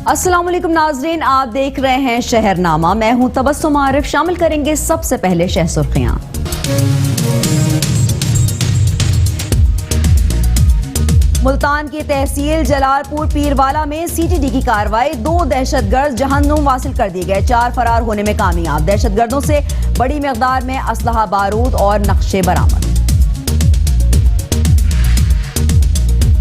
अस्सलाम वालेकुम नाजरीन, आप देख रहे हैं शहरनामा। मैं हूं तबस्सुम आरिफ। शामिल करेंगे सबसे पहले शह सुर्खियां। मुल्तान की तहसील जलालपुर पीरवाला में सीटीडी की कार्रवाई। 2 दहशतगर्द जहन्नुम वासिल कर दिए गए, 4 फरार होने में कामयाब। दहशतगर्दों से बड़ी मिकदार में असलहा, बारूद और नक्शे बरामद।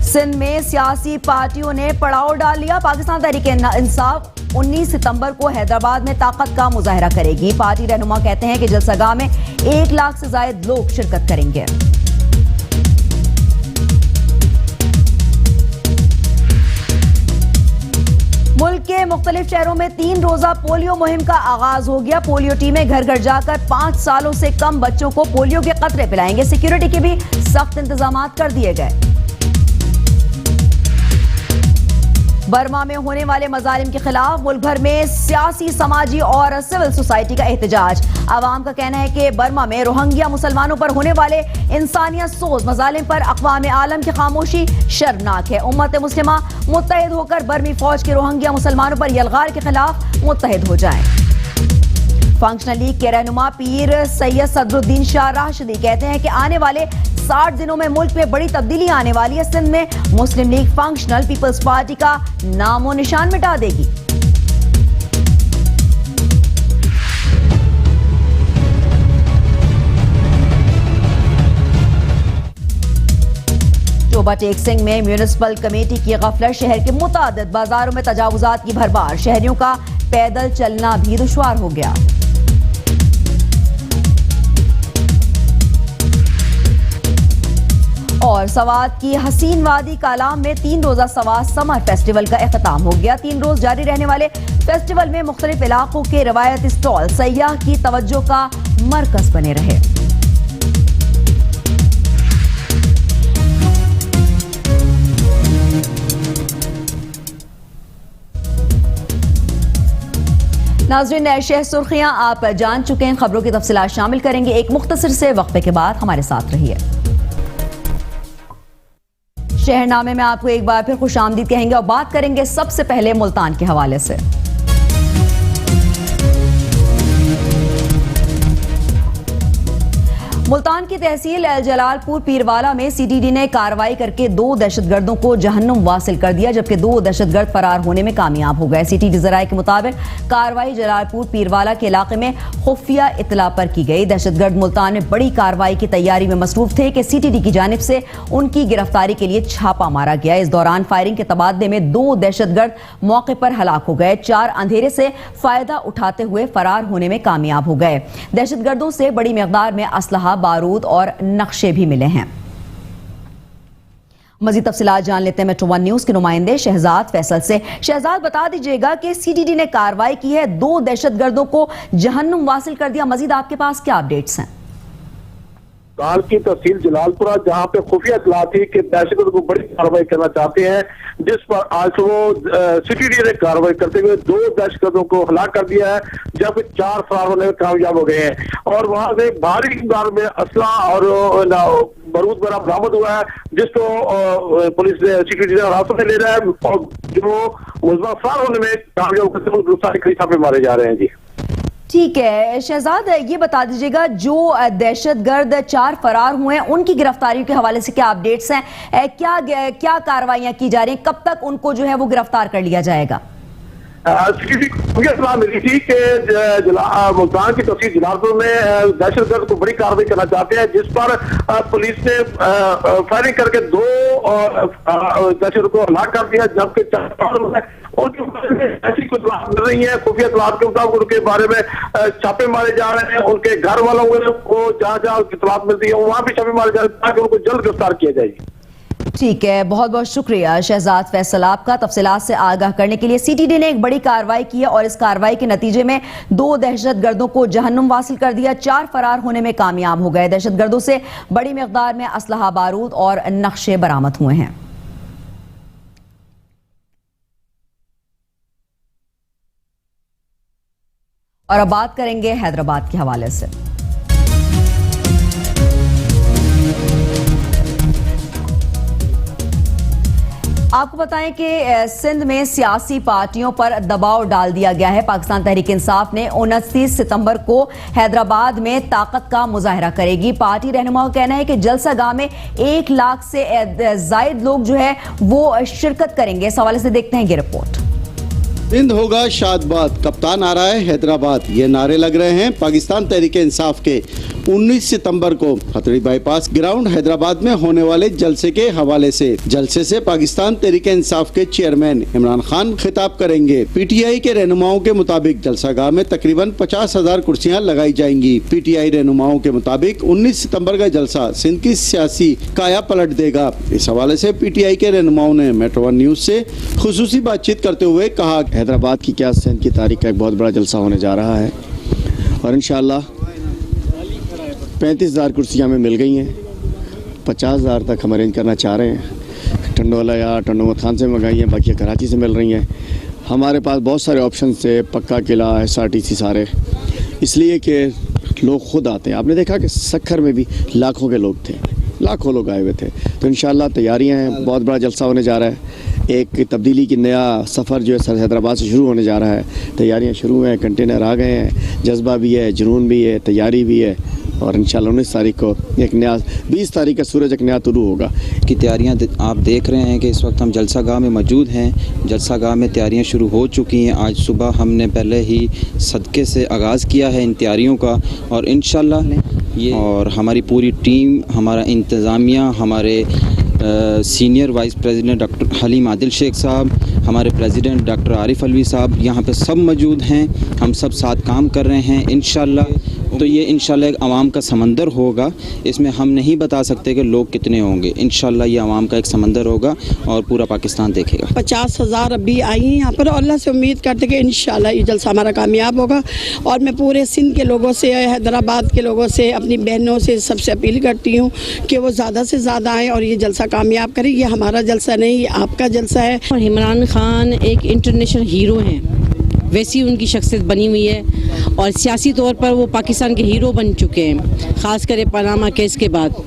सिंध में सियासी पार्टियों ने पड़ाव डाल लिया। पाकिस्तान तहरीक इंसाफ 19 सितंबर को हैदराबाद में ताकत का मुजाहरा करेगी। पार्टी रहनुमा कहते हैं कि जलसागाह में 1 लाख से ज्यादा लोग शिरकत करेंगे। मुल्क के मुख्तलिफ शहरों में 3 रोजा पोलियो मुहिम का आगाज हो गया। पोलियो टीमें घर घर जाकर 5 सालों से कम बच्चों को पोलियो के कतरे पिलाएंगे। सिक्योरिटी के भी सख्त इंतजाम कर दिए गए। बर्मा में होने वाले मजालिम के खिलाफ मुल्क भर में सियासी, समाजी और सिविल सोसाइटी का एहतजाज। आवाम का कहना है कि बर्मा में रोहिंग्या मुसलमानों पर होने वाले इंसानियत सोज मजालिम पर अक़वाम आलम की खामोशी शर्मनाक है। उम्मत मुस्लिमा मुत्तहिद होकर बर्मी फौज के रोहिंग्या मुसलमानों पर यलगार के खिलाफ मुत्तहिद हो जाए। फंक्शनल लीग के रहनुमा पीर सैयद सदरुद्दीन शाह राशिदी कहते हैं कि आने वाले 60 दिनों में मुल्क में बड़ी तब्दीली आने वाली है। सिंध में मुस्लिम लीग फंक्शनल पीपल्स पार्टी का नामो निशान मिटा देगी। चोबा टेक सिंह में म्यूनिसिपल कमेटी की गफलत। शहर के मुतादिद बाजारों में तजावुजात की भरमार। शहरियों का पैदल चलना भी दुश्वार हो गया। और सवात की हसीन वादी कालाम में 3 रोजा सवात समर फेस्टिवल का इख्तिताम हो गया। 3 रोज जारी रहने वाले फेस्टिवल में मुख्तलिफ इलाकों के रवायती स्टॉल सयाह की तवज्जो का मरकज बने रहे। नाज़रीन, शह सुर्खियां आप जान चुके हैं। खबरों की तफसीलात शामिल करेंगे एक मुख्तसर से वक्फे के बाद। हमारे साथ रहिए। शहरनामे में आपको एक बार फिर खुशामदीद कहेंगे और बात करेंगे सबसे पहले मुल्तान के हवाले से। मुल्तान की तहसील जलालपुर पीरवाला में सीटीडी ने कार्रवाई करके 2 दहशतगर्दों को जहन्नुम वासिल कर दिया, जबकि 2 दहशतगर्द फरार होने में कामयाब हो गए। सीटीडी जराये के मुताबिक कार्रवाई जलालपुर पीरवाला के इलाके में खुफिया इतला पर की गई। दहशतगर्द मुल्तान में बड़ी कार्रवाई की तैयारी में मसरूफ थे कि सीटीडी की जानिब से उनकी गिरफ्तारी के लिए छापा मारा गया। इस दौरान फायरिंग के तबादले में 2 दहशतगर्द मौके पर हलाक हो गए। 4 अंधेरे से फायदा उठाते हुए फरार होने में कामयाब हो गए। दहशतगर्दों से बड़ी मिकदार में असलहा, बारूद और नक्शे भी मिले हैं। मजीद तफसीलात जान लेते हैं मेट्रो 1 न्यूज के नुमाइंदे शहजाद फैसल से। शहजाद, बता दीजिएगा कि सीटीडी ने कार्रवाई की है, 2 दहशतगर्दों को जहन्नुम वासिल कर दिया। मजीद आपके पास क्या अपडेट्स हैं? मुल्तान की तहसील जलालपुरा, जहां पे खुफिया इतला थी कि दहशतगर्द को बड़ी कार्रवाई करना चाहते हैं, जिस पर आज सुबह सीटीडी ने कार्रवाई करते हुए 2 दहशतगर्दों को हलाक कर दिया है, जबकि 4 फरार होने में कामयाब हो गए हैं। और वहां से भारी मिकदार में असला और बारूद बरामद हुआ है, जिसको पुलिस ने सीटीडी ने हिरासत में ले रहा है। और जो मुलज़िम फरार होने में कामयाब करते हुए गिरफ्तारी के छापे मारे जा रहे हैं। जी ठीक है शहजाद, ये बता दीजिएगा जो दहशतगर्द 4 फरार हुए हैं उनकी गिरफ्तारी के हवाले से क्या अपडेट्स हैं? क्या कार्रवाइयां की जा रही हैं? कब तक उनको जो है वो गिरफ्तार कर लिया जाएगा? सलाह मिली थी कि मुल्तान की तहसील जलालपुर में दहशतगर्द को बड़ी कार्रवाई करना चाहते हैं, जिस पर पुलिस ने फायरिंग करके 2 दहशतगर्द को हलाक कर दिया, जबकि 4 ऐसी कुछ मिल रही है। खुफिया इतलात के मुताबिक उनके बारे में छापे मारे जा रहे हैं। उनके घर वालों को जहाँ जहाँ इतलात मिलती है वहां भी छापे मारे जा रहे हैं, ताकि उनको जल्द गिरफ्तार किया जाए। ठीक है, बहुत बहुत शुक्रिया शहजाद फैसल आपका तफसीलात से आगाह करने के लिए। सीटीडी ने एक बड़ी कार्रवाई की है और इस कार्रवाई के नतीजे में 2 दहशतगर्दों को जहन्नुम वासिल कर दिया, 4 फरार होने में कामयाब हो गए। दहशतगर्दों से बड़ी मिकदार में असलहा, बारूद और नक्शे बरामद हुए हैं। और अब बात करेंगे हैदराबाद के हवाले से। आपको बताएं कि सिंध में सियासी पार्टियों पर दबाव डाल दिया गया है। पाकिस्तान तहरीक इंसाफ ने 29 सितंबर को हैदराबाद में ताकत का मुजाहरा करेगी। पार्टी रहनुमाओं का कहना है कि जलसा गाह में 1 लाख से जायद लोग जो है वो शिरकत करेंगे। इस हवाले से देखते हैं ये रिपोर्ट। सिंध होगा शादबाद, कप्तान आ रहा है हैदराबाद, ये नारे लग रहे हैं पाकिस्तान तहरीक इंसाफ के। 19 सितंबर को हथड़ी बाईपास ग्राउंड हैदराबाद में होने वाले जलसे के हवाले से। जलसे से पाकिस्तान तहरीक इंसाफ के चेयरमैन इमरान खान खिताब करेंगे। पीटीआई के रहनुमाओं के मुताबिक जलसा गाह में तकरीबन 50,000 कुर्सियां लगाई जाएंगी। पीटीआई रहनुमाओं के मुताबिक 19 सितंबर का जलसा सिंध की सियासी काया पलट देगा। इस हवाले से पीटीआई के रहनुमाओं ने मेट्रो 1 न्यूज से खुसूसी बातचीत करते हुए कहा, हैदराबाद की क्या सिंध की तारीख का एक बहुत बड़ा जलसा होने जा रहा है और इंशाअल्लाह 35,000 कुर्सियाँ हमें मिल गई हैं। 50,000 तक हम अरेंज करना चाह रहे हैं। टंडोला या टंडोमत खान से मंगाई हैं, बाकी कराची से मिल रही हैं। हमारे पास बहुत सारे ऑप्शन थे, पक्का किला, SRTC सारे, इसलिए कि लोग खुद आते हैं। आपने देखा कि सखर में भी लाखों के लोग थे, लाखों लोग आए हुए थे। तो इंशाअल्लाह तैयारियां हैं, बहुत बड़ा जलसा होने जा रहा है। एक तब्दीली की नया सफ़र जो है हैदराबाद से शुरू होने जा रहा है। तैयारियां शुरू हैं, कंटेनर आ गए हैं, जज्बा भी है, जुनून भी है, तैयारी भी है और इंशाअल्लाह 19 तारीख को एक नया, 20 तारीख का सूरज एक नया तुलू होगा। की तैयारियां आप देख रहे हैं कि इस वक्त हम जलसा गाह में मौजूद हैं। जलसा गाह में तैयारियां शुरू हो चुकी हैं। आज सुबह हमने पहले ही सदक़े से आगाज़ किया है इन तैयारियों का और इंशाअल्लाह ये और हमारी पूरी टीम, हमारा इंतज़ामिया, हमारे senior vice president doctor Halim Adil Sheikh sahab, हमारे प्रेसिडेंट डॉक्टर आरिफ अलवी साहब यहाँ पे सब मौजूद हैं। हम सब साथ काम कर रहे हैं इंशाअल्लाह। तो ये इंशाअल्लाह एक आवाम का समंदर होगा। इसमें हम नहीं बता सकते कि लोग कितने होंगे। इंशाअल्लाह ये आवाम का एक समंदर होगा और पूरा पाकिस्तान देखेगा। 50,000 अभी आई हैं यहाँ पर और अल्लाह से उम्मीद करते कि इंशाअल्लाह ये जलसा हमारा कामयाब होगा। और मैं पूरे सिंध के लोगों से, हैदराबाद के लोगों से, अपनी बहनों से सबसे अपील करती हूँ कि वो ज़्यादा से ज़्यादा आएँ और ये जलसा कामयाब करें। ये हमारा जलसा नहीं, ये आपका जलसा है। और इमरान खान एक इंटरनेशनल हीरो हैं, वैसी उनकी शख्सियत बनी हुई है और सियासी तौर पर वो पाकिस्तान के हीरो बन चुके हैं, ख़ासकर पनामा केस के बाद।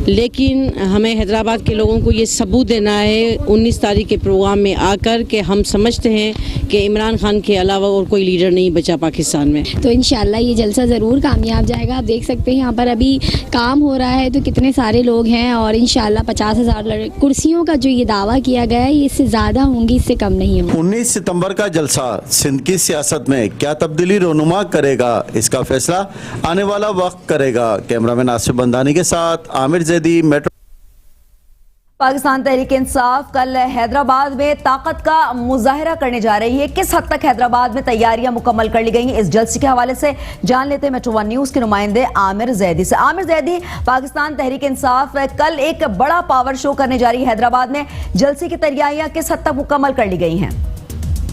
लेकिन हमें हैदराबाद के लोगों को ये सबूत देना है 19 तारीख के प्रोग्राम में आकर कि हम समझते हैं कि इमरान खान के अलावा और कोई लीडर नहीं बचा पाकिस्तान में। तो इंशाल्लाह ये जलसा ज़रूर कामयाब जाएगा। आप देख सकते हैं यहाँ पर अभी काम हो रहा है तो कितने सारे लोग हैं और इंशाल्लाह 50,000 कुर्सियों का जो ये दावा किया गया है, ये इससे ज़्यादा होंगी, इससे कम नहीं होंगी। 19 सितंबर का जलसा सिंध की सियासत में क्या तब्दीली रोनुमा करेगा, इसका फैसला आने वाला वक्त करेगा। कैमरामैन आसिफ बंदानी के साथ आमिर जैदी, मेट्रो। पाकिस्तान तहरीक इंसाफ कल हैदराबाद में ताकत का मुजाहरा करने जा रही है। किस हद तक हैदराबाद में तैयारियां मुकम्मल कर ली गई हैं, इस जलसे के हवाले से जान लेते हैं मेट्रो 1 न्यूज के नुमाइंदे आमिर जैदी से। आमिर जैदी, पाकिस्तान तहरीक इंसाफ कल एक बड़ा पावर शो करने जा रही है हैदराबाद में, जलसे की तैयारियां किस हद तक मुकम्मल कर ली गई हैं?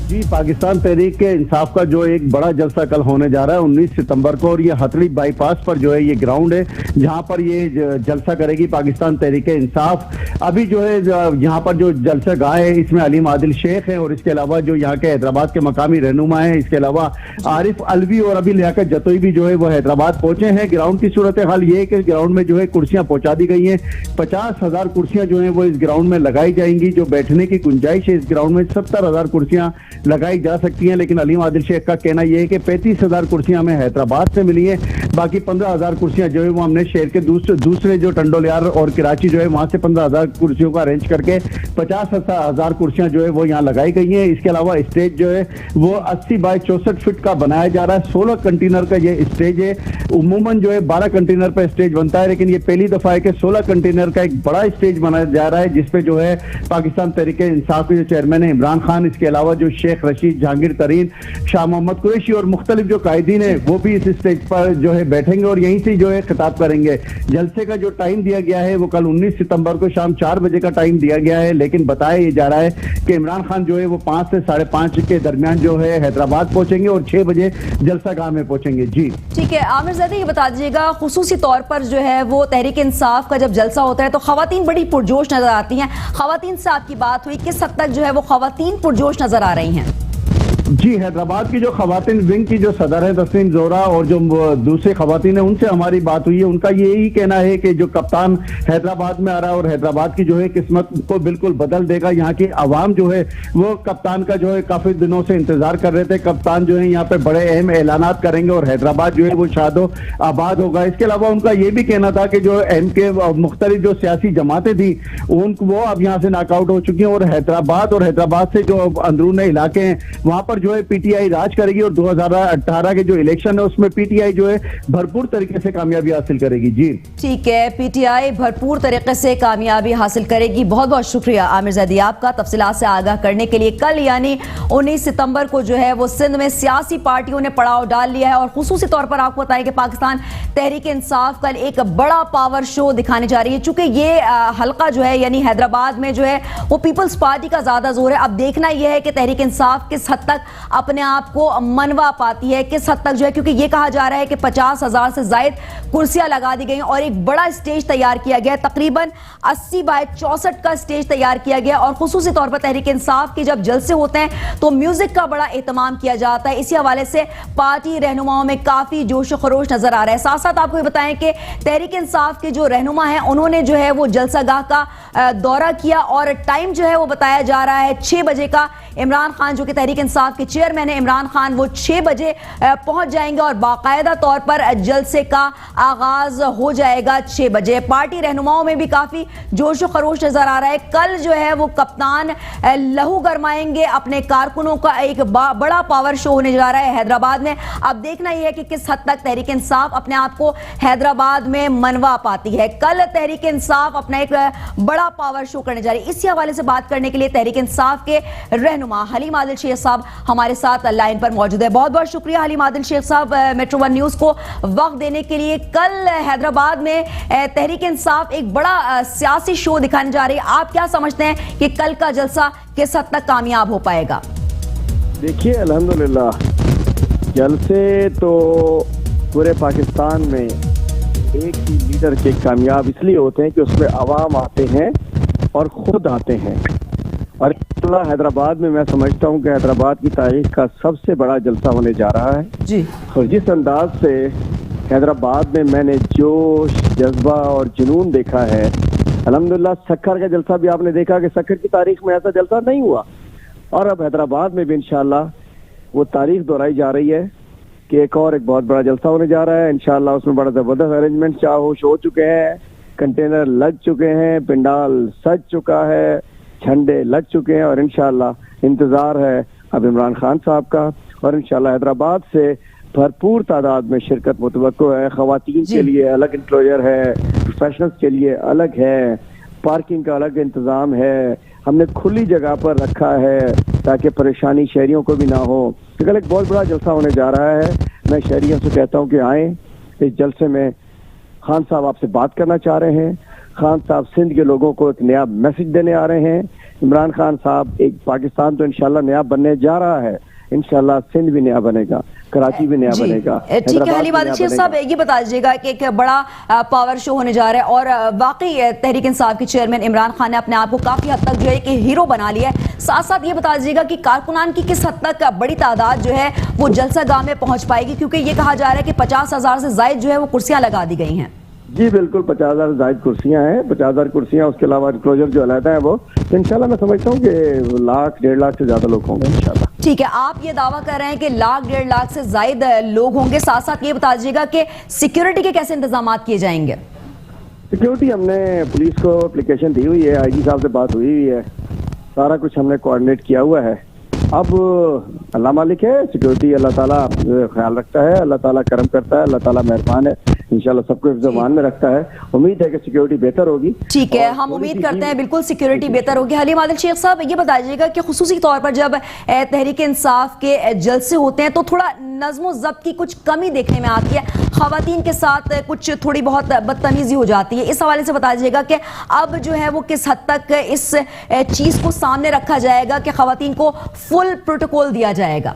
जी, पाकिस्तान तहरीक के इंसाफ का जो एक बड़ा जलसा कल होने जा रहा है 19 सितंबर को और ये हथड़ी बाईपास पर जो है ये ग्राउंड है जहां पर ये जलसा करेगी पाकिस्तान तहरीक इंसाफ। अभी जो है यहाँ पर जो जलसा गाह है इसमें अलीम आदिल शेख है और इसके अलावा जो यहाँ के हैदराबाद के मकामी रहनुमा है, इसके अलावा आरिफ अलवी और अभी लियाकत जतोई भी जो है वो हैदराबाद पहुंचे हैं। ग्राउंड की सूरत हाल ये है कि ग्राउंड में जो है कुर्सियां पहुंचा दी गई हैं। 50,000 कुर्सियां जो है वो इस ग्राउंड में लगाई जाएंगी। जो बैठने की गुंजाइश है इस ग्राउंड में 70,000 कुर्सियां लगाई जा सकती हैं, लेकिन अलीम आदिल शेख का कहना यह है कि 35,000 कुर्सियां हमें हैदराबाद से मिली हैं, बाकी 15,000 कुर्सियां जो है वो हमने शहर के दूसरे जो टंडोलियार और कराची जो है वहां से 15,000 कुर्सियों का अरेंज करके 50,000 कुर्सियां जो है वो यहाँ लगाई गई हैं। इसके अलावा स्टेज जो है वो 80 बाय 64 फीट का बनाया जा रहा है। 16 कंटेनर का ये स्टेज है। उमूमन जो है 12 कंटेनर पर स्टेज बनता है, लेकिन ये पहली दफा है कि 16 कंटेनर का एक बड़ा स्टेज बनाया जा रहा है जिसपे जो है पाकिस्तान तहरीक इंसाफ के जो चेयरमैन है इमरान खान, इसके अलावा जो शेख रशीद, जहांगीर तरीन, शाह मोहम्मद कुरैशी और मुख्तलिफ जो कायदीन है वो भी इस स्टेज पर जो है बैठेंगे और यहीं से जो है खिताब करेंगे। जलसे का जो टाइम दिया गया है वो कल 19 सितंबर को शाम 4 बजे का टाइम दिया गया है, लेकिन बताया ये जा रहा है कि इमरान खान जो है वो 5 से 5:30 के दरमियान जो है हैदराबाद पहुंचेंगे और 6 बजे जलसा गाह में पहुंचेंगे। जी ठीक है आमिर ज़ैदी, ये बता दीजिएगा खुसूसी तौर पर जो है वो तहरीक इंसाफ का जब जलसा होता है तो खवातीन बड़ी पुरजोश नजर आती हैं। खवातीन से आपकी बात हुई, किस हद तक जो है वो खवातीन पुरजोश नजर आ रही हैं? जी, हैदराबाद की जो खवातीन विंग की जो सदर है तस्नीम जोहरा और जो दूसरे खवातीन है उनसे हमारी बात हुई है। उनका यही कहना है कि जो कप्तान हैदराबाद में आ रहा है और हैदराबाद की जो है किस्मत को बिल्कुल बदल देगा। यहाँ की आवाम जो है वो कप्तान का जो है काफी दिनों से इंतजार कर रहे थे। कप्तान जो है यहाँ पे बड़े अहम ऐलानात करेंगे और हैदराबाद जो है वो शादो आबाद होगा। इसके अलावा उनका ये भी कहना था कि जो एम के मुख्तलिफ जो सियासी जमातें थी वो अब यहाँ से नॉकआउट हो चुकी हैं और हैदराबाद से जो अंदरून इलाके हैं वहां पर जो है पीटीआई राज करेगी और 2018 के जो इलेक्शन है उसमें पीटीआई जो है भरपूर तरीके से कामयाबी हासिल करेगी। जी ठीक है, पीटीआई भरपूर तरीके से कामयाबी हासिल करेगी। बहुत बहुत शुक्रिया आमिर जैदी आपका तफसीलात से आगाह करने के लिए। कल यानी 19 सितंबर को जो है वो सिंध में सियासी पार्टियों ने पड़ाव डाल लिया है और खुसूसी तौर पर आपको बताएं कि पाकिस्तान तहरीक इंसाफ कल एक बड़ा पावर शो दिखाने जा रही है। चूंकि ये हल्का जो है यानी हैदराबाद में जो है वो पीपल्स पार्टी का ज्यादा जोर है। अब देखना यह है कि तहरीक इंसाफ किस हद तक अपने आप को मनवा पाती है, किस हद तक जो है, क्योंकि ये कहा जा रहा है कि 50,000 से ज्यादा कुर्सियां लगा दी गई और एक बड़ा स्टेज तैयार किया गया, तकरीबन 80 बाय 64 का स्टेज तैयार किया गया और खुसूसी तौर पर तहरीक इंसाफ के जब जलसे होते हैं तो म्यूजिक का बड़ा एहतमाम किया जाता है। इसी हवाले से पार्टी रहनुमाओं में काफी जोश खरोश नजर आ रहा है। साथ साथ आपको बताएं कि तहरीक इंसाफ के जो रहनुमा हैं उन्होंने जो है वो जलसागाह का दौरा किया और टाइम जो है वो बताया जा रहा है 6 बजे का। इमरान खान जो कि तहरीक इंसाफ के चेयरमैन है इमरान खान, वो 6 बजे पहुंच जाएंगे और बाकायदा तौर पर जलसे का आगाज हो जाएगा 6 बजे। पार्टी रहनुमाओं में भी काफी जोश और खरोश नजर आ रहा है। कल जो है वो कप्तान लहू गरमाएंगे अपने कारकुनों का एक बड़ा पावर शो होने जा रहा है हैदराबाद में। अब देखना यह है कि किस हद तक तहरीक इंसाफ अपने आप को हैदराबाद में मनवा पाती है। कल तहरीक इंसाफ अपना एक बड़ा पावर शो करने जा रही है। इसी हवाले से बात करने के लिए तहरीक इंसाफ के रहनुमा हलीम आदिल शेख साहब हमारे साथ लाइन पर मौजूद है। बहुत बहुत शुक्रिया हलीम आदिल शेख साहब मेट्रो 1 न्यूज को वक्त देने के लिए। कल हैदराबाद में तहरीक इंसाफ एक बड़ा सियासी शो दिखाने जा रही है। आप क्या समझते हैं कि कल का जलसा किस हद तक कामयाब हो पाएगा? देखिए, अल्हम्दुलिल्लाह जलसे तो पूरे पाकिस्तान में एक ही लीडर के कामयाब इसलिए होते हैं कि उसमें आवाम आते हैं और खुद आते हैं। और हैदराबाद में मैं समझता हूं कि हैदराबाद की तारीख का सबसे बड़ा जलसा होने जा रहा है जी। और जिस अंदाज से हैदराबाद में मैंने जोश, जज्बा और जुनून देखा है, अल्हम्दुलिल्लाह सक्खर का जलसा भी आपने देखा कि सक्खर की तारीख में ऐसा जलसा नहीं हुआ और अब हैदराबाद में भी इंशाल्लाह वो तारीख दोहराई जा रही है कि एक बहुत बड़ा जलसा होने जा रहा है। इंशाल्लाह उसमें बड़ा जबरदस्त अरेंजमेंट हो चुके हैं, कंटेनर लग चुके हैं, पंडाल सज चुका है, झंडे लग चुके हैं और इंशाल्लाह इंतजार है अब इमरान खान साहब का और इंशाल्लाह हैदराबाद से भरपूर तादाद में शिरकत मुतवक्को है। खवातीन के लिए अलग इंक्लोजर है, प्रोफेशनल्स के लिए अलग है, पार्किंग का अलग इंतजाम है, हमने खुली जगह पर रखा है ताकि परेशानी शहरियों को भी ना हो। तो कल एक बहुत बड़ा जलसा होने जा रहा है। मैं शहरियों से कहता हूँ कि आए इस जलसे में। खान साहब आपसे बात करना चाह रहे हैं। खान साहब सिंध के लोगों को एक नया मैसेज देने आ रहे हैं। इमरान खान साहब एक पाकिस्तान तो इंशाल्लाह नया बनने जा रहा है, इंशाल्लाह सिंध भी नया बनेगा, कराची भी नया बनेगा। ठीक है हलीम आदिल शेख साहब, ये बता दीजिएगा कि एक बड़ा पावर शो होने जा रहा है और वाकई तहरीक इंसाफ के चेयरमैन इमरान खान ने अपने आप को काफी हद तक जो है कि हीरो बना लिया है। साथ साथ ये बता दीजिएगा कि कारकुनान की किस हद तक बड़ी तादाद जो है वो जलसागाह में पहुंच पाएगी, क्योंकि ये कहा जा रहा है कि 50,000 से ज्यादा जो है वो कुर्सियां लगा दी गई हैं। जी बिल्कुल, 50,000 से ज्यादा कुर्सियां हैं, 50,000 कुर्सियां, उसके अलावा इंक्लोजर जो अलहदा है वो, तो इंशाल्लाह मैं समझता हूँ कि 1,00,000 1.5 लाख से ज्यादा लोग होंगे इंशाल्लाह। ठीक है, आप ये दावा कर रहे हैं कि 1,00,000 1.5 लाख से ज्यादा लोग होंगे। साथ साथ ये बता दीजिएगा कि सिक्योरिटी के कैसे इंतजाम किए जाएंगे? सिक्योरिटी हमने पुलिस को एप्लीकेशन दी हुई है, आईजी साहब से बात हुई है, सारा कुछ हमने कोऑर्डिनेट किया हुआ है। अब अल्लाह मालिक है, सिक्योरिटी अल्लाह ताला ख्याल रखता है, अल्लाह ताला करम करता है, अल्लाह ताला मेहरबान है, इंशाल्लाह सबको ज़मान में रखता है। उम्मीद है कि सिक्योरिटी बेहतर होगी। ठीक है, हम उम्मीद करते हैं बिल्कुल सिक्योरिटी बेहतर होगी। हलीम आदिल शेख साहब, ये बताइएगा कि खुसूसी तौर पर जब तहरीक इंसाफ के जलसे होते हैं तो थोड़ा नज़्म ज़ब्त की कुछ कमी देखने में आती है, खवातीन के साथ कुछ थोड़ी बहुत बदतमीजी हो जाती है। इस हवाले से बता दीजिएगा कि अब जो है वो किस हद तक इस चीज़ को सामने रखा जाएगा कि खवातीन को फुल प्रोटोकॉल दिया जाएगा?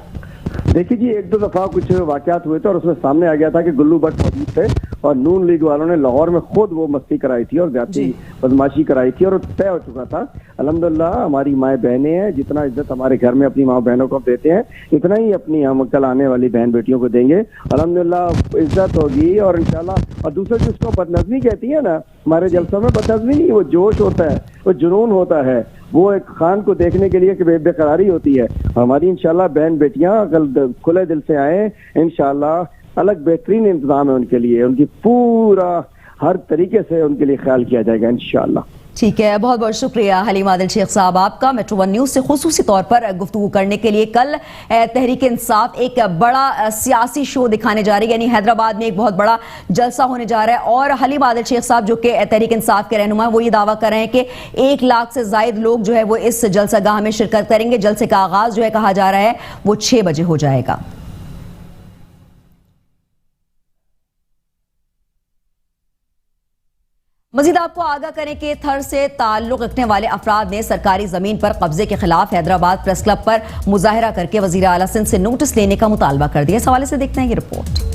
देखिए जी, 1-2 दफा कुछ वाकयात हुए थे और उसमें सामने आ गया था कि गुल्लू भट्ट मौजूद थे और नून लीग वालों ने लाहौर में खुद वो मस्ती कराई थी और ज्यादा बदमाशी कराई थी और तय हो चुका था। अल्हम्दुलिल्लाह हमारी माए बहनें हैं, जितना इज्जत हमारे घर में अपनी माँ बहनों को देते हैं इतना ही अपनी हम कल आने वाली बहन बेटियों को देंगे। अल्हम्दुलिल्लाह इज्जत होगी और इंशाल्लाह। और दूसरा जिसको बदनज़मी कहती है ना, हमारे जलसों में बदनज़मी नहीं, वो जोश होता है, वो जुनून होता है, वो एक खान को देखने के लिए बेकरारी होती है। हमारी इंशाल्लाह बहन बेटियां कल खुले दिल से आए, इंशाल्लाह अलग बेहतरीन इंतजाम है उनके लिए, उनकी पूरा हर तरीके से उनके लिए ख्याल किया जाएगा इंशाल्लाह। ठीक है, बहुत बहुत शुक्रिया हलीम आदिल शेख साहब आपका मेट्रो वन न्यूज़ से खुसूसी तौर पर गुफ्तगू करने के लिए। कल तहरीक इंसाफ एक बड़ा सियासी शो दिखाने जा रही है, यानी हैदराबाद में एक बहुत बड़ा जलसा होने जा रहा है और हलीम आदिल शेख साहब जो कि तहरीक इंसाफ के रहनुमा वो ये दावा कर रहे हैं कि 1 लाख से जायद लोग जो है वो इस जलसागाह में शिरकत करेंगे। जलसे का आगाज जो है कहा जा रहा है वो 6 बजे हो जाएगा। मजीद आपको आगाह करें कि थर से ताल्लुक रखने वाले अफराद ने सरकारी जमीन पर कब्जे के खिलाफ हैदराबाद प्रेस क्लब पर मुजाहिरा करके वजीर आला सिंध से नोटिस लेने का मुतालबा कर दिया। इस हवाले से देखते हैं ये रिपोर्ट।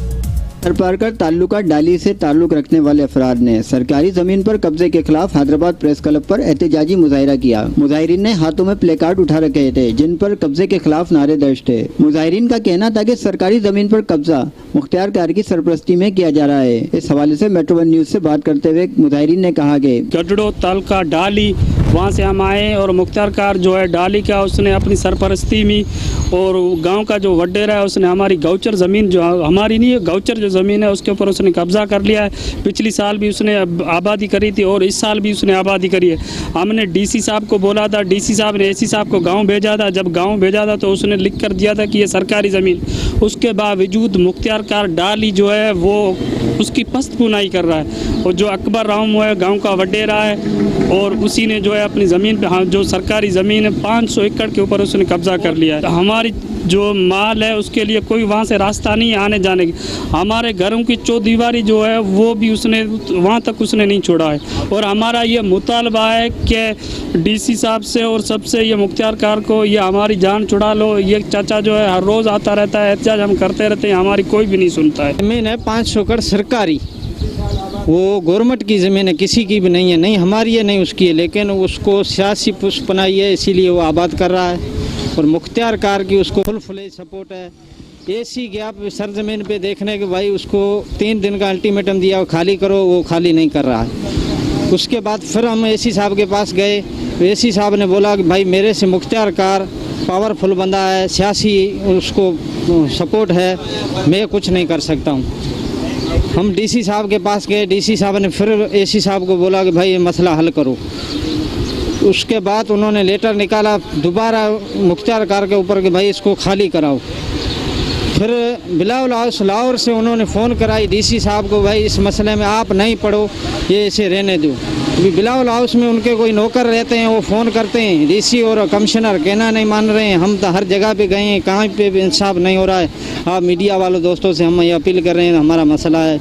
थरपारकर ताल्लुका डाली से ताल्लुक रखने वाले अफराद ने सरकारी जमीन पर कब्जे के खिलाफ हैदराबाद प्रेस क्लब पर एहतजाजी मुजाहिरा किया। मुजाहिरीन ने हाथों में प्ले कार्ड उठा रखे थे जिन पर कब्जे के खिलाफ नारे दर्ज थे। मुजाहिरीन का कहना था कि सरकारी जमीन पर कब्जा मुख्तियार कार की सरपरस्ती में किया जा रहा है। इस हवाले से मेट्रो वन न्यूज से बात करते हुए मुजाहिरीन ने कहा कि गडड़ो तालुका डाली वहाँ से हम आए और मुख्तियार कार जो है डाली का उसने अपनी सरपरस्ती में और गांव का जो वडेरा है उसने हमारी गौचर ज़मीन जो हमारी नहीं है गौचर जो ज़मीन है उसके ऊपर उसने कब्जा कर लिया है। पिछली साल भी उसने आबादी करी थी और इस साल भी उसने आबादी करी है। हमने डीसी साहब को बोला था, डीसी साहब ने एसी साहब को गांव भेजा था। जब गांव भेजा था तो उसने लिख कर दिया था कि ये सरकारी ज़मीन, उसके बावजूद मुख्तियार कार डाली जो है वो उसकी पस्त पुनाई कर रहा है। और जो अकबर राम है गाँव का वडेरा है और उसी ने जो है अपनी ज़मीन पे जो सरकारी ज़मीन है 500 एकड़ के ऊपर उसने कब्जा कर लिया है। हमारी जो माल है उसके लिए कोई वहाँ से रास्ता नहीं है आने जाने की। हमारे घरों की चौदीवारी जो है वो भी उसने वहाँ तक उसने नहीं छोड़ा है। और हमारा ये मुतालबा है कि डीसी साहब से और सबसे ये मुख्तियार कार को ये हमारी जान छुड़ा लो। ये चाचा जो है हर रोज़ आता रहता है, एहतजाज हम करते रहते हैं, हमारी कोई भी नहीं सुनता है। ज़मीन है 500 एकड़ सरकारी, वो गवर्नमेंट की ज़मीन है, किसी की भी नहीं है, नहीं हमारी है नहीं उसकी है, लेकिन उसको सियासी पुष्प बनाई है इसीलिए वो आबाद कर रहा है। और मुख्तियार कार की उसको फुल सपोर्ट है। एसी गया सरजमीन पे देखने के भाई उसको 3 दिन का अल्टीमेटम दिया खाली करो, वो खाली नहीं कर रहा है। उसके बाद फिर हम एसी साहब के पास गए, एसी साहब ने बोला कि भाई मेरे से मुख्तियार कार पावरफुल बंदा है, सियासी उसको सपोर्ट है, मैं कुछ नहीं कर सकता हूँ। हम डीसी साहब के पास गए, डीसी साहब ने फिर एसी साहब को बोला कि भाई ये मसला हल करो। उसके बाद उन्होंने लेटर निकाला दोबारा मुख्तियार कार के ऊपर कि भाई इसको खाली कराओ। फिर बिलावल हाउस लाहौर से उन्होंने फ़ोन कराई डीसी साहब को, भाई इस मसले में आप नहीं पढ़ो, ये इसे रहने दो। अभी बिलावल हाउस में उनके कोई नौकर रहते हैं, वो फ़ोन करते हैं, डीसी और कमिश्नर कहना नहीं मान रहे हैं। हम तो हर जगह पे गए हैं, कहाँ पे भी इंसाफ नहीं हो रहा है। आप मीडिया वालों दोस्तों से हम ये अपील कर रहे हैं, हमारा मसला है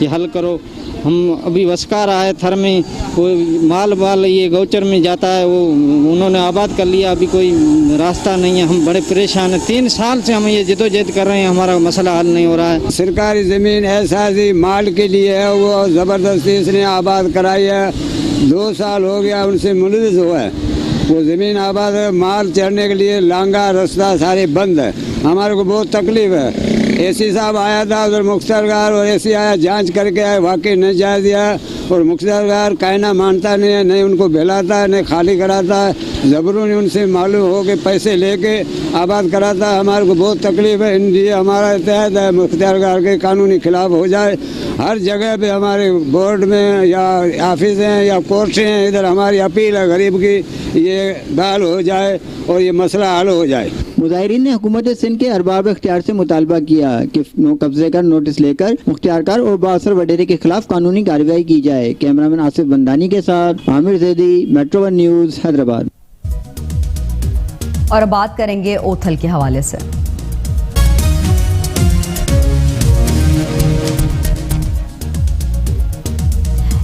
ये हल करो। हम अभी वस्का रहा है थर में, वो माल ये गौचर में जाता है, वो उन्होंने आबाद कर लिया, अभी कोई रास्ता नहीं है। हम बड़े परेशान हैं, 3 साल से हम ये जद्दोजहद कर रहे हैं, हमारा मसला हल नहीं हो रहा है। सरकारी ज़मीन ऐसा ही माल के लिए है, वो ज़बरदस्ती इसने आबाद कराई है। 2 साल हो गया उनसे मुलविस हुआ है, वो ज़मीन आबाद है। माल चढ़ने के लिए लांगा रास्ता सारे बंद है, हमारे को बहुत तकलीफ है। एसी साहब आया था उधर मुख्तियार कार और एसी आया, जांच करके आया, वाकई नहीं जायज़ दिया और मुख्तियार कार कहना मानता नहीं है, नहीं उनको बहलाता है, नहीं खाली कराता है। ज़बरून उनसे मालूम हो के पैसे लेके आबाद कराता है। हमारे को बहुत तकलीफ है, इसलिए हमारा एहतियात है मुख्तियार कार के कानूनी खिलाफ हो जाए। हर जगह पे हमारे बोर्ड में या ऑफिस हैं या कोर्ट हैं, इधर हमारी अपील है गरीब की, ये हल हो जाए और ये मसला हल हो जाए। मुजाहिरीन ने हुकूमत सिंध के अरबाब इख्तियार से मुतालबा किया कि कब्जे का नोटिस लेकर मुख्तियार कार और बासर वडेरे के खिलाफ कानूनी कार्रवाई की जाए। कैमरामैन आसिफ बंदानी के साथ Aamir Zaidi, metro one news, Hyderabad. और बात करेंगे ओथल के हवाले से।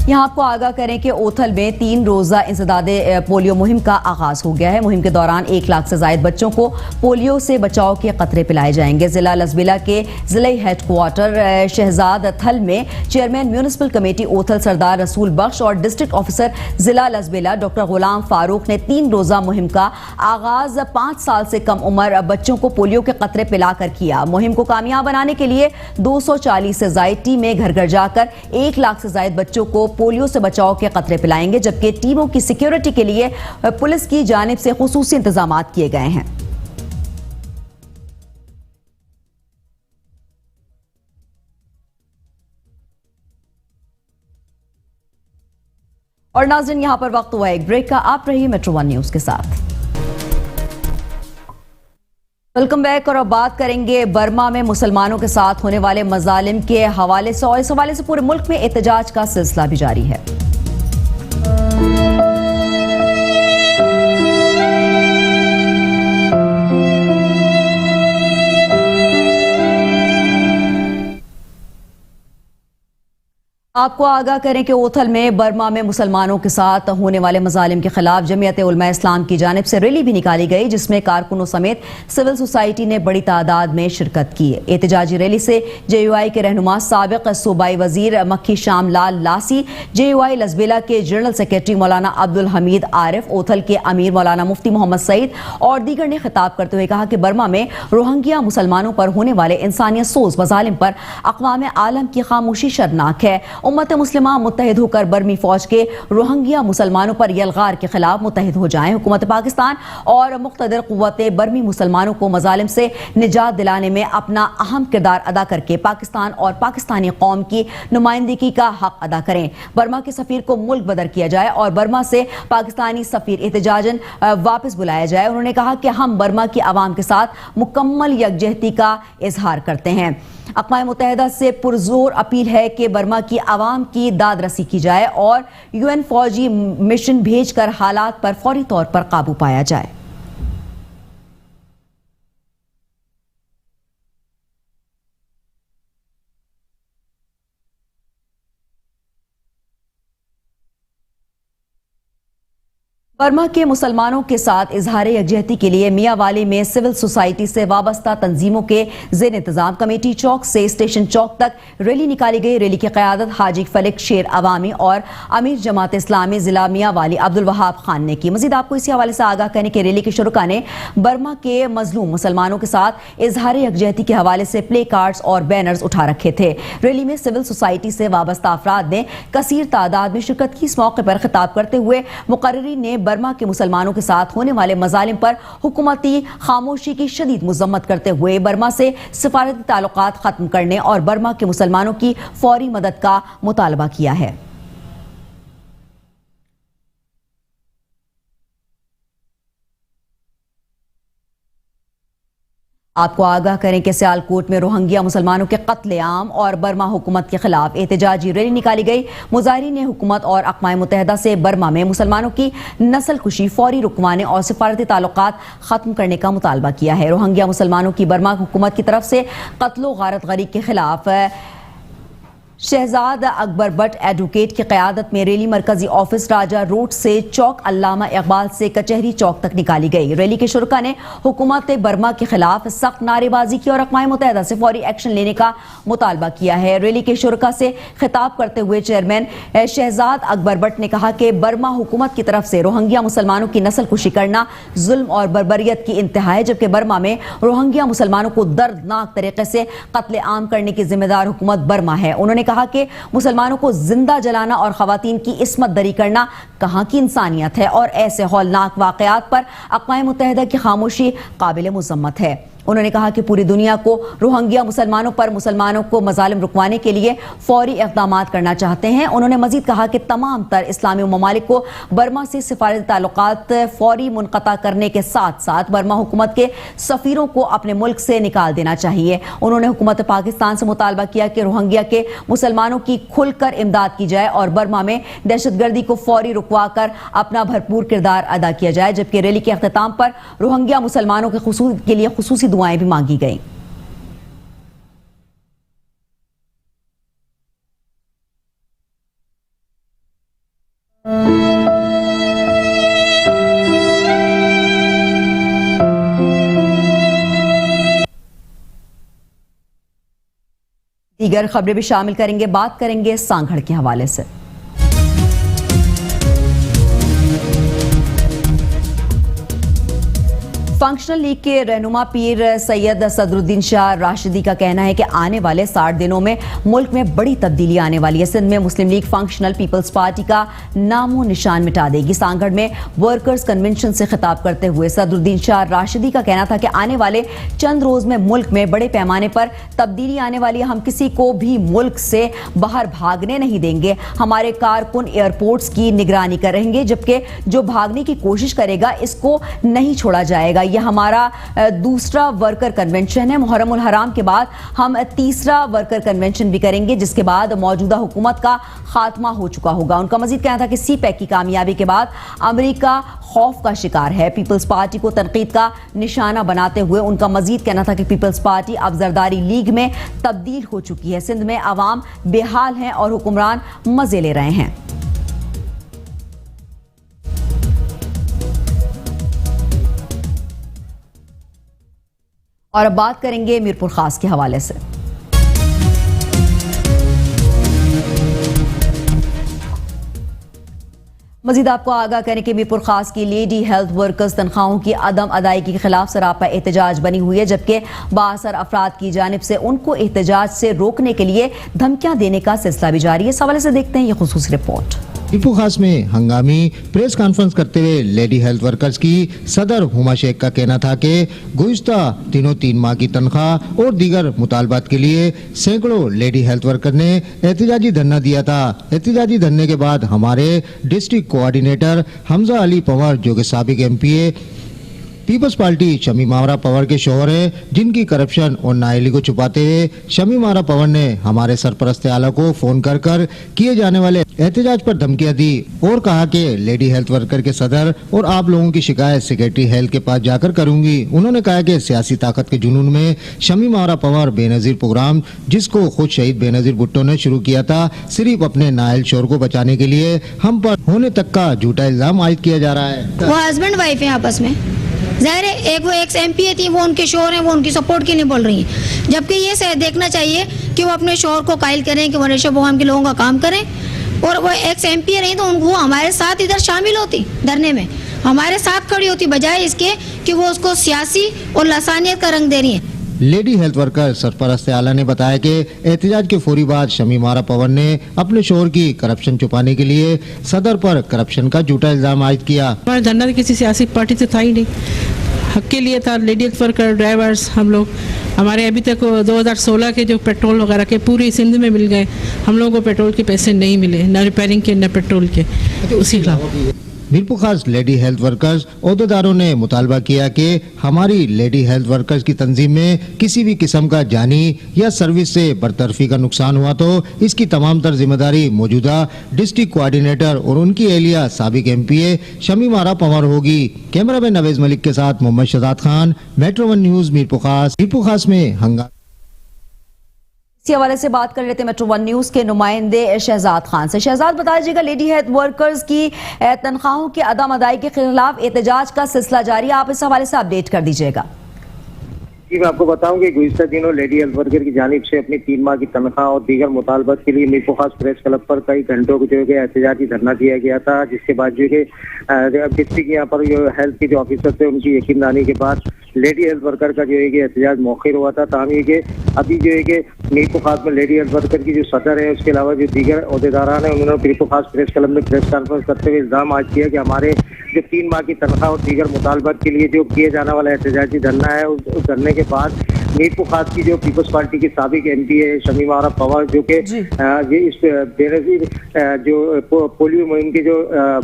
यहाँ आपको आगाह करें कि ओथल में 3 रोजा इंसदादे पोलियो मुहिम का आगाज हो गया है। मुहिम के दौरान 1 लाख से जायद बच्चों को पोलियो से बचाव के कतरे पिलाए जाएंगे। जिला लसबेला के जिले हेडक्वार्टर शहजाद थल में चेयरमैन म्यूनिसिपल कमेटी ओथल सरदार रसूल बख्श और डिस्ट्रिक्ट ऑफिसर जिला लसबेला डॉक्टर गुलाम फारूक ने 3 रोजा मुहिम का आगाज 5 साल से कम उम्र बच्चों को पोलियो के कतरे पिलाकर किया। मुहिम को कामयाब बनाने के लिए 240 से जायद टीमें घर घर जाकर 1 लाख से जायद बच्चों को पोलियो से बचाव के कतरे पिलाएंगे, जबकि टीमों की सिक्योरिटी के लिए पुलिस की जानिब से खुसूसी इंतजाम किए गए हैं। और नाज़रीन, यहां पर वक्त हुआ एक ब्रेक का। आप रहिए मेट्रो 1 न्यूज के साथ। Welcome back. और अब बात करेंगे बर्मा में मुसलमानों के साथ होने वाले मजालिम के हवाले से, और इस हवाले से पूरे मुल्क में एहतजाज का सिलसिला भी जारी है। आपको आगाह करें कि ओथल में बर्मा में मुसलमानों के साथ होने वाले मजालिम के खिलाफ जमीयत उलमा इस्लाम की जानिब से रैली भी निकाली गई, जिसमें कारकुनों समेत सिविल सोसाइटी ने बड़ी तादाद में शिरकत की। एहतजाजी रैली से JUI के रहनुमा साबिक सूबाई वजीर मक्खी श्याम लाल लासी, JUI लसबेला के जनरल सेक्रेटरी मौलाना अब्दुल हमीद आरिफ, ओथल के अमीर मौलाना मुफ्ती मोहम्मद सईद और दीगर ने खिताब करते हुए कहा कि बर्मा में रोहिंग्या मुसलमानों पर होने वाले इंसानियत सोज मजालिम पर अक़वाम आलम की खामोशी शर्मनाक है। उम्मत मुस्लिमा मुत्तहिद होकर बर्मी फौज के रोहिंग्या मुसलमानों पर यलगार के खिलाफ मुत्तहिद हो जाएं। हुकूमत पाकिस्तान और मुक़्तदर क़ुव्वतें बर्मी मुसलमानों को मजालिम से निजात दिलाने में अपना अहम किरदार अदा करके पाकिस्तान और पाकिस्तानी कौम की नुमाइंदगी का हक अदा करें। बर्मा के सफीर को मुल्क बदर किया जाए और बर्मा से पाकिस्तानी सफीर एहतजाजन वापस बुलाया जाए। उन्होंने कहा कि हम बर्मा की आवाम के साथ मुकम्मल यकजहती का इजहार करते हैं। अक़वाम मुत्तहिदा से पुरजोर अपील है कि बर्मा की आवाम की दाद रसी की जाए और UN फौजी मिशन भेजकर हालात पर फौरी तौर पर काबू पाया जाए। बर्मा के मुसलमानों के साथ इजहार यकजहती के लिए मियांवाली में सिविल सोसाइटी से वाबस्ता तंजीमों के ज़ेर इंतजाम कमेटी चौक से स्टेशन चौक तक रैली निकाली गई। रैली की क़यादत हाजी फलिक शेर अवामी और अमीर जमात इस्लामी जिला मियांवाली अब्दुल वहाब खान ने की। मजीद आपको इसी हवाले से आगाह करने के रैली के शुरुका ने बर्मा के मजलूम मुसलमानों के साथ इजहार यकजहती के हवाले से प्ले कार्ड्स और बैनर्स उठा रखे थे। रैली में सिविल सोसाइटी से वाबस्ता अफराद ने कसीर तादाद में शिरकत की। इस मौके पर खिताब करते हुए मुकर्रिरीन ने बर्मा के मुसलमानों के साथ होने वाले मजालिम पर हुकूमती खामोशी की शदीद मजम्मत करते हुए बर्मा से सिफारती ताल्लुकात खत्म करने और बर्मा के मुसलमानों की फौरी मदद का मुतालबा किया है। आपको आगाह करें कि सियालकोट में रोहिंग्या मुसलमानों के कत्लेआम और बर्मा हुकूमत के खिलाफ एहतजाजी रैली निकाली गई। मुजाहिरीन ने हुकूमत और अक़वाम मुत्तहिदा से बर्मा में मुसलमानों की नस्ल कुशी फौरी रुकवाने और सिफारती ताल्लुकात खत्म करने का मुतालबा किया है। रोहिंग्या मुसलमानों की बर्मा हुकूमत की तरफ से कत्लो गारत गरी के खिलाफ शहजाद अकबर बट एडवोकेट की क़यादत में रैली मरकजी ऑफिस राजा रोड से चौक अल्लामा इकबाल से कचहरी चौक तक निकाली गई। रैली के शुरुका ने हुकूमत बर्मा के खिलाफ सख्त नारेबाजी की और अक़वाम मुत्तहिदा से फौरी एक्शन लेने का मुतालबा किया है। रैली के शुरुका से खिताब करते हुए चेयरमैन शहजाद अकबर बट ने कहा कि बर्मा हुकूमत की तरफ से रोहिंग्या मुसलमानों की नस्ल कुशी करना जुल्म और बर्बरियत की इंतहा है, जबकि बर्मा में रोहिंग्या मुसलमानों को दर्दनाक तरीके से कत्लेआम करने की जिम्मेदार हुकूमत बर्मा है। उन्होंने कहा कि मुसलमानों को जिंदा जलाना और खवातीन की इस्मत दरी करना कहां की इंसानियत है और ऐसे हौलनाक वाकयात पर अक़वाम मुत्तहिदा की खामोशी काबिल मुज़म्मत है। उन्होंने कहा कि पूरी दुनिया को रोहिंग्या मुसलमानों पर मुसलमानों को मजालिम रुकवाने के लिए फौरी इक़दामात करना चाहते हैं। उन्होंने मजीद कहा कि तमाम तर इस्लामी ममालिक को बर्मा से सिफारती ताल्लुकात फौरी मुनक़ता करने के साथ साथ बर्मा हुकूमत के सफ़ीरों को अपने मुल्क से निकाल देना चाहिए। उन्होंने हुकूमत पाकिस्तान से मुतालबा किया कि रोहिंग्या के मुसलमानों की खुलकर इमदाद की जाए और बर्मा में दहशतगर्दी को फौरी रुकवा कर अपना भरपूर किरदार अदा किया जाए। जबकि रैली के अख्ताम पर रोहिंग्या मुसलमानों के लिए खुसूसी दुआएं भी मांगी गई। दीगर खबरें भी शामिल करेंगे। बात करेंगे सांगड़ के हवाले से। फंक्शनल लीग के रहनुमा पीर सैयद सदरुद्दीन शाह राशिदी का कहना है कि आने वाले 60 दिनों में मुल्क में बड़ी तब्दीली आने वाली है। सिंध में मुस्लिम लीग फंक्शनल पीपल्स पार्टी का नामो निशान मिटा देगी। सांगड़ में वर्कर्स कन्वेंशन से खिताब करते हुए सदरुद्दीन शाह राशिदी का कहना था कि आने वाले चंद रोज में मुल्क में बड़े पैमाने पर तब्दीली आने वाली है। हम किसी को भी मुल्क से बाहर भागने नहीं देंगे। हमारे कारकुन एयरपोर्ट्स की निगरानी करेंगे, जबकि जो भागने की कोशिश करेगा इसको नहीं छोड़ा जाएगा। यह हमारा दूसरा वर्कर कन्वेंशन है। मुहर्रमुल हराम के बाद हम तीसरा वर्कर कन्वेंशन भी करेंगे, जिसके बाद मौजूदा हुकूमत का खात्मा हो चुका होगा। उनका मजीद कहना था कि सीपैक की कामयाबी के बाद अमेरिका खौफ का शिकार है। पीपल्स पार्टी को तनकीद का निशाना बनाते हुए उनका मजीद कहना था कि पीपल्स पार्टी अब जरदारी लीग में तब्दील हो चुकी है। सिंध में अवाम बेहाल हैं और हुक्मरान मजे ले रहे हैं। और अब बात करेंगे मीरपुर खास के हवाले से। मजीद आपको आगाह करें कि मीरपुर खास की लेडी हेल्थ वर्कर्स तनख्वाहों की अदम अदायगी के खिलाफ सरापा एहतजाज बनी हुई है, जबकि बाअसर अफराद की जानिब से उनको एहतजाज से रोकने के लिए धमकियां देने का सिलसिला भी जारी है। इस हवाले से देखते हैं ये खुसूसी रिपोर्ट। मीरपुर खास में हंगामी प्रेस कॉन्फ्रेंस करते हुए लेडी हेल्थ वर्कर्स की सदर हुमा शेख का कहना था कि गुज़िश्ता दिनों 3 माह की तनख्वाह और दीगर मुतालबात के लिए सैकड़ों लेडी हेल्थ वर्कर ने एहतजाजी धरना दिया था। एहतजाजी धरने के बाद हमारे डिस्ट्रिक्ट कोऑर्डिनेटर हमजा अली पंवर, जो कि साबिक एमपीए पीपल्स पार्टी शमीम आरा पंवर के शोहर हैं, जिनकी करप्शन और नाअहली को छुपाते हुए शमीम आरा पंवर ने हमारे सरपरस्त आला को फोन कर कर किए जाने वाले एहतजाज पर धमकियां दी और कहा कि लेडी हेल्थ वर्कर के सदर और आप लोगों की शिकायत सेक्रेटरी हेल्थ के पास जाकर करूंगी। उन्होंने कहा कि सियासी ताकत के जुनून में शमीम आरा पंवर बेनजीर प्रोग्राम, जिसको खुद शहीद बेनजीर भुट्टो ने शुरू किया था, सिर्फ अपने नाअहल शोहर को बचाने के लिए हम पर होने तक का झूठा इल्जाम आयद किया जा रहा है। वो हस्बैंड वाइफ है आपस में, ज़ाहिर है एक वो एक्स एमपीए थी, वो उनके शोहर हैं, वो उनकी सपोर्ट के लिए बोल रही हैं। जबकि ये देखना चाहिए कि वो अपने शोहर को कायल करें कि वो नशे बोहम के लोगों का काम करें, और वो एक्स एमपीए रही तो वो हमारे साथ इधर शामिल होती, धरने में हमारे साथ खड़ी होती, बजाय इसके कि वो उसको सियासी और लसानियत का रंग दे रही है। लेडी हेल्थ वर्कर सरपरस्त आला ने बताया कि एहतजाज के फौरी बाद शमीम आरा पंवर ने अपने शोहर की करप्शन छुपाने के लिए सदर पर करप्शन का झूठा इल्जाम आयद किया। हमारा धरना किसी सियासी पार्टी से था ही नहीं, हक के लिए था। लेडी हेल्थ वर्कर, ड्राइवर्स, हम लोग हमारे अभी तक 2016 के जो पेट्रोल वगैरह के पूरी सिंध में मिल गए, हम लोगों को पेट्रोल के पैसे नहीं मिले, न रिपेयरिंग के न पेट्रोल के। उसी खिलाफ मीरपुर खास लेडी हेल्थ वर्कर्स ओहदेदारों ने मुतालबा किया कि हमारी लेडी हेल्थ वर्कर्स की तंजीम में किसी भी किस्म का जानी या सर्विस से बरतरफी का नुकसान हुआ तो इसकी तमाम तर जिम्मेदारी मौजूदा डिस्ट्रिक्ट कोऑर्डिनेटर और उनकी एहलिया साबिक एमपीए शमीम आरा पंवर होगी। कैमरामैन नवेज मलिक के साथ मोहम्मद शहजाद खान, मेट्रो 1 न्यूज मीरपुर खास में हंगामा। इसी हवाले से बात कर लेते हैं मेट्रो 1 न्यूज के नुमाइंदे शहजाद खान से। शहजाद, बता दीजिएगा, लेडी हेल्थ वर्कर्स की तनख्वाहों की अदम अदायगी के खिलाफ एहतजाज का सिलसिला जारी है, आप इस हवाले से अपडेट कर दीजिएगा। जी, मैं आपको बताऊं कि गुज़िश्ता दिनों लेडी हेल्थ वर्कर की जानिब से अपनी 3 माह की तनख्वाह और दीगर मुतालबात के लिए मीरपुर खास प्रेस क्लब पर कई घंटों को जो है एहतजाजी धरना दिया गया था, जिसके बाद जो है डिस्ट्रिक्ट यहाँ पर जो हेल्थ के जो ऑफिसर थे उनकी यकीनदानी के बाद लेडी हेल्थ वर्कर का जो है एहतजाज मौखिर हुआ था। ताहम ये कि अभी जो है कि मीरपुर खास में लेडी हेल्थ वर्कर की जो सदर है, उसके अलावा जो दीगर ओहदेदारान है, उन्होंने मीरपुर खास प्रेस क्लब में प्रेस कॉन्फ्रेंस करते हुए इल्जाम आज किया कि हमारे जो 3 माह की तनख्वाह और दीगर मुतालबात के लिए जो किए जाने वाला एहतजाजी धरना है, उस धरने के बाद मीरपुर खास की जो पीपल्स पार्टी की साबिक एमपीए है शमीम आरा पंवर, जो कि ये इस बेनजीर जो पोलियो मुहिम के जो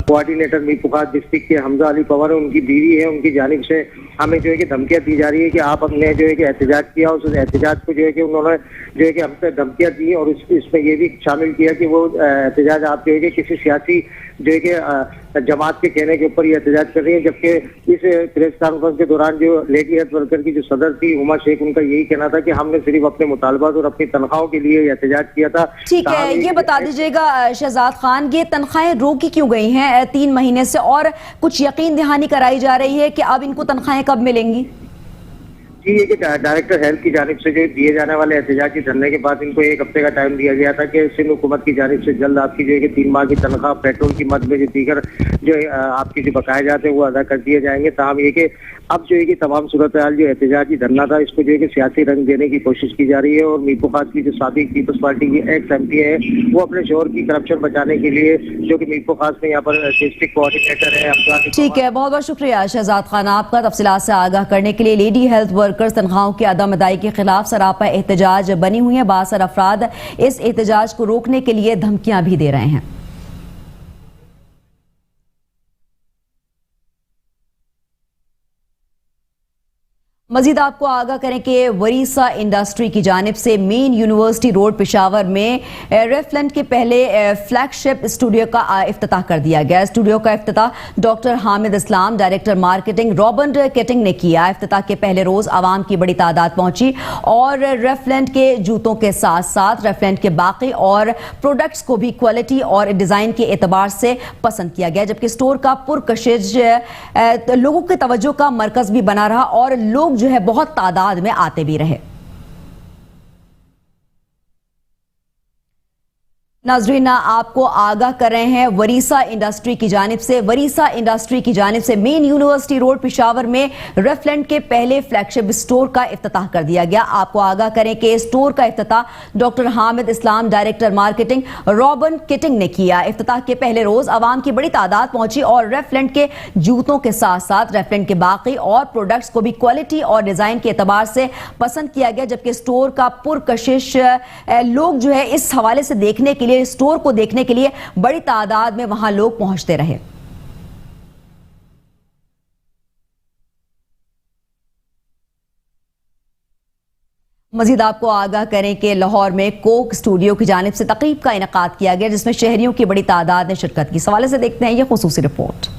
कोऑर्डिनेटर मीरपुर खास डिस्ट्रिक्ट के हमजा अली पंवर है, उनकी बीवी है, उनकी जानिब से हमें जो है कि धमकियां दी जा रही है कि आप हमने जो है कि एहतजाज किया, उस एहतजाज को जो है कि उन्होंने जो है कि हमसे धमकियां दी और इसमें ये भी शामिल किया कि वो एहतजाज आप जो है कि किसी सियासी जो है कि जमात के कहने के ऊपर ये एहतजाज कर रही है। जबकि इस प्रेस कॉन्फ्रेंस के दौरान जो लेडी हेल्थ वर्कर की जो सदर थी हुमा शेख, उनका यही कहना था कि हमने सिर्फ अपने मुतालबात और अपनी तनख्वाहों के लिए एहतजाज किया था। ठीक है, ये बता दीजिएगा शहजाद खान, ये तनख्वाहें रोकी क्यों गई हैं 3 महीने से, और कुछ यकीन दहानी कराई जा रही है कि अब इनको तनख्वाहें कब मिलेंगी? देखिए ये कि डायरेक्टर हेल्थ की जानिब से जो दिए जाने वाले एहतजाजी धरने के बाद इनको 1 हफ्ते का टाइम दिया गया था कि सिंध हुकूमत की जानिब से जल्द आपकी जो है कि 3 माह की तनख्वाह, पेट्रोल की मद में जो दीगर जो आपकी जो बकाया जाते हैं वो अदा कर दिए जाएंगे। ताहम ये कि अब जो है कि तमाम सूरत हाल जो एहतजाजी धरना था इसको जो है कि सियासी रंग देने की कोशिश की जा रही है और मीर खास की जो साबिक पीपल्स पार्टी की एक्स MP है वो अपने शोहर की करप्शन बचाने के लिए जो कि मीर खास में यहाँ पर डिस्ट्रिक्ट कोऑर्डिनेटर है अफगान। ठीक है, बहुत बहुत शुक्रिया शहजाद खान आपका तफसीलात से आगाह करने के लिए। लेडी हेल्थ वर्कर्स तनख्वाहों की अदम अदायगी के खिलाफ सरापा एहतजाज बनी हुई है। बासर अफराद इस एहतजाज को रोकने के लिए धमकियां भी दे रहे हैं। मजीद आपको आगाह करें कि वरीसा इंडस्ट्री की जानिब से मेन यूनिवर्सिटी रोड पेशावर में रेफलेंट के पहले फ्लैगशिप स्टूडियो का इफ्तिताह कर दिया गया। स्टूडियो का इफ्तिताह डॉक्टर हामिद इस्लाम, डायरेक्टर मार्केटिंग रॉबर्ट किटिंग ने किया। इफ्तिताह के पहले रोज आवाम की बड़ी तादाद पहुंची और रेफलेंट के जूतों के साथ साथ रेफलेंट के बाकी और प्रोडक्ट्स को भी क्वालिटी और डिजाइन के एतबार से पसंद किया गया, जबकि स्टोर का पुरकशिश लोगों के तवज्जो का मरकज भी बना रहा और लोग जो है बहुत तादाद में आते भी रहे। नाजरीन आपको आगाह कर रहे हैं वरीसा इंडस्ट्री की जानिब से। वरीसा इंडस्ट्री की जानिब से मेन यूनिवर्सिटी रोड पेशावर में रेफलेंट के पहले फ्लैगशिप स्टोर का इफ्तिताह कर दिया गया। आपको आगाह करें कि स्टोर का इफ्तिताह डॉक्टर हामिद इस्लाम, डायरेक्टर मार्केटिंग रॉबर्ट किटिंग ने किया। इफ्तिताह के पहले रोज आवाम की बड़ी तादाद पहुंची और रेफलेंट के जूतों के साथ साथ रेफलेंट के बाकी और प्रोडक्ट्स को भी क्वालिटी और डिजाइन के एतबार से पसंद किया गया, जबकि स्टोर का पुरकशिश लोग जो है इस हवाले से देखने के लिए, स्टोर को देखने के लिए बड़ी तादाद में वहां लोग पहुंचते रहे। मजीद आपको आगाह करें कि लाहौर में कोक स्टूडियो की जानिब से तकरीब का इनेकाद किया गया जिसमें शहरियों की बड़ी तादाद ने शिरकत की। इस हवाले से देखते हैं ये खुसूसी रिपोर्ट।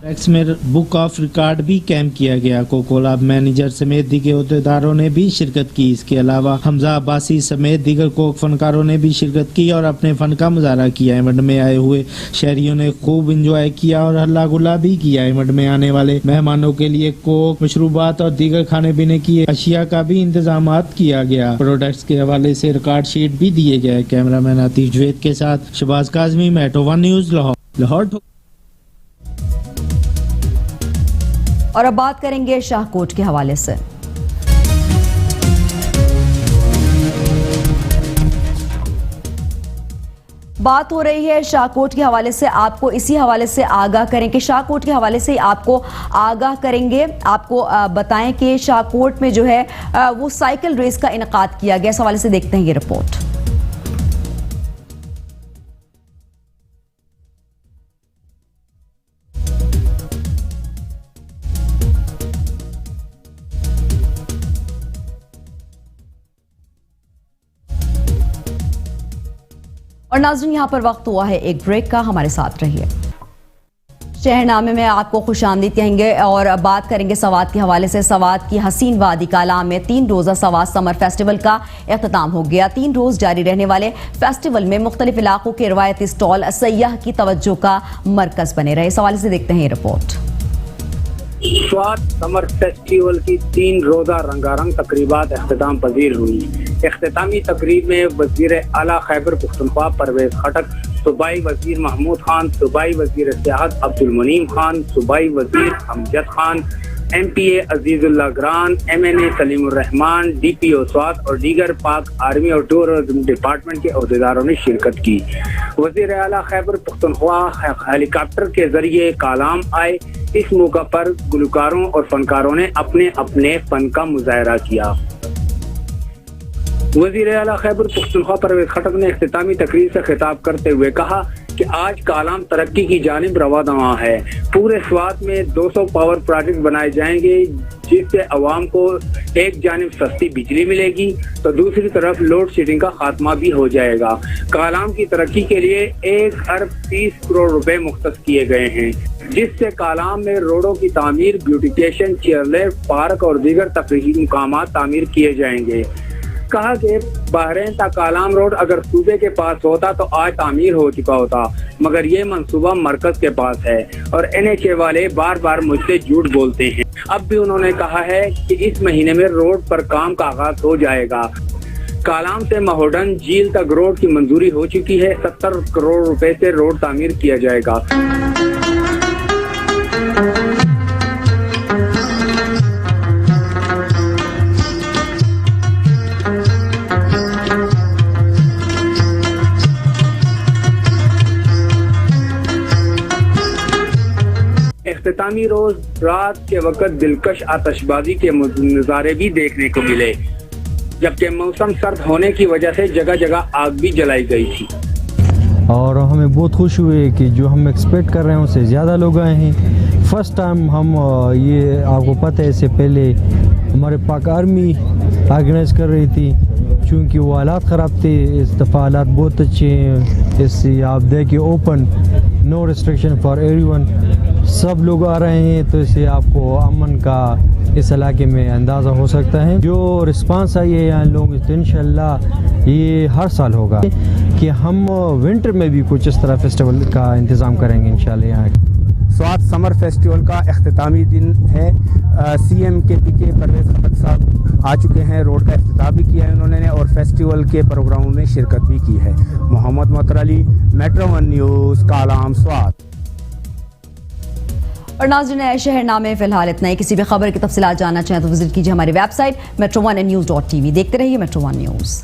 टैक्स में बुक ऑफ रिकॉर्ड भी कैंप किया गया। कोको लैब मैनेजर समेत दीगर अहदेदारों ने भी शिरकत की। इसके अलावा हमजा अब्बासी समेत दीगर कोक फनकारों ने भी शिरकत की और अपने फन का मुजाहरा किया। इवेंट में आए हुए शहरियों ने खूब इंजॉय किया और हल्ला गुल्ला भी किया। इवेंट में आने वाले मेहमानों के लिए कोक, मशरूबात और दीगर खाने पीने की अशिया का भी इंतजाम किया गया। प्रोडक्ट्स के हवाले से रिकॉर्ड शीट भी दिए गए। कैमरामैन आतिश जुवैद के साथ शहबाज काजमी, मेट्रो 1 न्यूज लाहौर। और अब बात करेंगे शाहकोट के हवाले से। बात हो रही है शाहकोट के हवाले से। आपको इसी हवाले से आगाह करें कि शाहकोट के हवाले से आपको आगाह करेंगे, आपको बताएं कि शाहकोट में जो है वो साइकिल रेस का इनेकाद किया गया। इस हवाले से देखते हैं ये रिपोर्ट। और नाज़रीन यहाँ पर वक्त हुआ है एक ब्रेक का, हमारे साथ रहिए। शहरनामे में आपको खुशामदीद कहेंगे और बात करेंगे सवात के हवाले से। सवात की हसीन वादी कालाम में 3 रोज़ा सवात समर फेस्टिवल का इख्तिताम हो गया। 3 रोज़ जारी रहने वाले फेस्टिवल में मुख्तलिफ इलाकों के रवायती स्टॉल सयाह की तवज्जो का मरकज बने रहे। इस हवाले से देखते हैं ये रिपोर्ट। स्वात समर फेस्टिवल की 3 रोज़ा रंगारंग तकरीबात अख्तिताम पजीर हुई। इख्तितामी तकरीब में वज़ीर आला खैबर पख्तूनख्वा परवेज खटक, सूबाई वज़ीर महमूद खान, सूबाई वज़ीर सियाहत अब्दुल मुनीम खान, सूबाई वज़ीर Amjad Khan, MPA Azizullah Gran, MNA Salimur Rahman, DPO Swat और दीगर पाक आर्मी और टूरिज्म डिपार्टमेंट के अहदेदारों ने शिरकत की। वज़ीर आला खैबर पख्तूनख्वा हेलीकॉप्टर के जरिए कालाम आए। इस मौका पर गुलकारों और फनकारों ने अपने अपने फन का मुजाहरा किया। वज़ीर आला खैबर पख्तूनख्वा परवेज खटक ने इख्तितामी तकरीर से खिताब करते हुए कहा कि आज कालाम तरक्की की जानिब रवादवा है। पूरे स्वात में 200 पावर प्रोजेक्ट बनाए जाएंगे जिससे आवाम को एक जानिब सस्ती बिजली मिलेगी तो दूसरी तरफ लोड शेडिंग का खात्मा भी हो जाएगा। कालाम की तरक्की के लिए 1 अरब 30 करोड़ रुपए मुख्तस किए गए हैं जिससे कालाम में रोडों की तामीर, ब्यूटिफिकेशन, चेयरलिफ्ट, पार्क और दीगर तफरीही मुकामात तामीर किए जाएंगे। कहा कि बहरीन तक कालाम रोड अगर सूबे के पास होता तो आज तामीर हो चुका होता, मगर ये मंसूबा मरकज के पास है और NHA वाले बार बार मुझसे झूठ बोलते हैं। अब भी उन्होंने कहा है कि इस महीने में रोड पर काम का आगाज हो जाएगा। कालाम से महोडन झील तक रोड की मंजूरी हो चुकी है। 70 करोड़ रुपए से रोड तामीर किया जाएगा। इख्तितामी रोज रात के वक्त दिलकश आतिशबाजी के नज़ारे भी देखने को मिले, जबकि मौसम सर्द होने की वजह से जगह जगह आग भी जलाई गई थी। और हमें बहुत खुश हुए कि जो हम एक्सपेक्ट कर रहे हैं उससे ज़्यादा लोग आए हैं। फर्स्ट टाइम हम ये आपको पता है इससे पहले हमारे पाक आर्मी ऑर्गेनाइज कर रही थी, चूँकि वो हालात ख़राब थे। इस दफ़ा हालात बहुत अच्छे हैं। इससे आप देखिए open, no restriction for everyone, सब लोग आ रहे हैं, तो इससे आपको अमन का इस इलाके में अंदाज़ा हो सकता है। जो रिस्पांस आई है यहाँ लोगों तो इंशाल्लाह ये हर साल होगा कि हम विंटर में भी कुछ इस तरह फेस्टिवल का इंतज़ाम करेंगे इंशाल्लाह। यहाँ स्वात समर फेस्टिवल का इख्तितामी दिन है। CM KPK परवेज़ खटक साहब आ चुके हैं, रोड का इफ्तिताह भी किया है उन्होंने और फेस्टिवल के प्रोग्रामों में शिरकत भी की है। मोहम्मद मतर Ali, Metro One news, Kalam, Swat. और नाज़रीन, शहरनामे फिलहाल इतना ही। किसी भी खबर की तफसीलात जानना चाहें तो विजिट कीजिए हमारी वेबसाइट metronenews.tv। देखते रहिए Metro One न्यूज़।